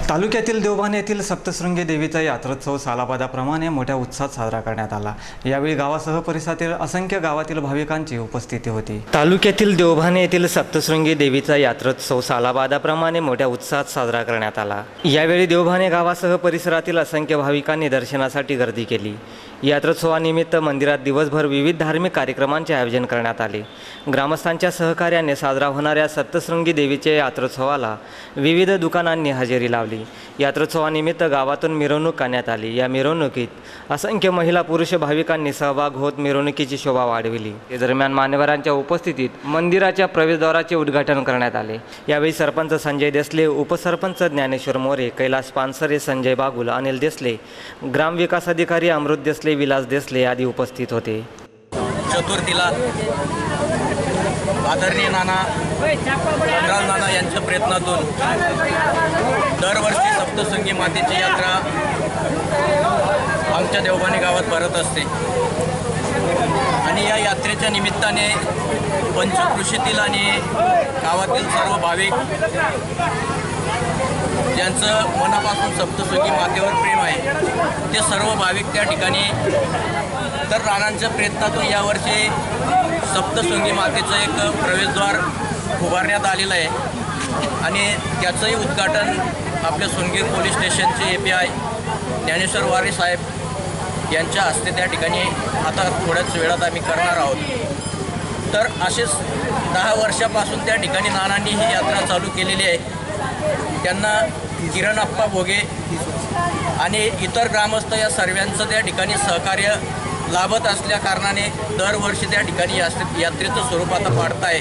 तालुक्यातील देवभाने येथील सप्तशृंगी देवीचा यात्रोत्सव सालाबादाप्रमाणे मोठ्या उत्साहात साजरा करण्यात आला। यावेळी गावासह परिसरातील असंख्य गावातील भाविकांची उपस्थिती होती। तालुक्यातील देवभाने येथील सप्तशृंगी देवीचा यात्रोत्सव सालाबादाप्रमाणे मोठ्या उत्साहात साजरा करण्यात आला। यावेळी देवभाने गावासह परिसरातील असंख्य भाविकांनी दर्शनासाठी गर्दी केली। यात्रोत्सवानिमित्त मंदिरात दिवसभर विविध धार्मिक कार्यक्रमांचे आयोजन करण्यात आले। ग्रामस्थांच्या सहकार्याने साजरा होणाऱ्या सप्तशृंगी देवीच्या यात्रोत्सवाला विविध दुकानांनी हजेरी लावली। यात्रोत्सवानिमित्त गावातून मिरवणूक काढण्यात आली। या मिरवणुकीत असंख्य महिला पुरुष भाविकांनी सहभाग होत मिरवणुकीची शोभा वाढविली। या दरम्यान मान्यवरांच्या उपस्थितीत मंदिराच्या प्रवेशद्वाराचे उद्घाटन करण्यात आले। यावेळी सरपंच संजय देसले, उपसरपंच ज्ञानेश्वर मोरे, कैलास पानसरे, संजय बागुल, अनिल देसले, ग्रामविकास अधिकारी अमृत देसले, विलास देसले आदी उपस्थित होते। चतुर्थीला आदरणीय नाना यांच्या प्रयत्नातून दरवर्षी सप्तशृंगी मातेची यात्रा आमच्या देवभाने गावात भरत असते आणि या यात्रेच्या निमित्ताने पंचकृषीतील आणि गावातील सर्व भाविक ज्यांचं मनापासून सप्तशृंगी मातेवर प्रेम आहे ते सर्व भाविक त्या ठिकाणी तर राणांच्या प्रयत्नातून यावर्षी सप्तशृंगी मातेचं एक प्रवेशद्वार उभारण्यात आलेलं आहे आणि त्याचंही उद्घाटन आपल्या सोनगीर पोलीस स्टेशनचे API ज्ञानेश्वर वारे साहेब यांच्या हस्ते त्या ठिकाणी आता थोड्याच वेळात आम्ही करणार आहोत। तर असेच 10 वर्षापासून त्या ठिकाणी नानांनी ही यात्रा चालू केलेली आहे। त्यांना किरणप्पा भोगे आणि इतर ग्रामस्थ या सर्वांचं त्या ठिकाणी सहकार्य लाभत असल्या कारणाने दरवर्षी त्या ठिकाणी यात्रेचं स्वरूप आता वाढत आहे।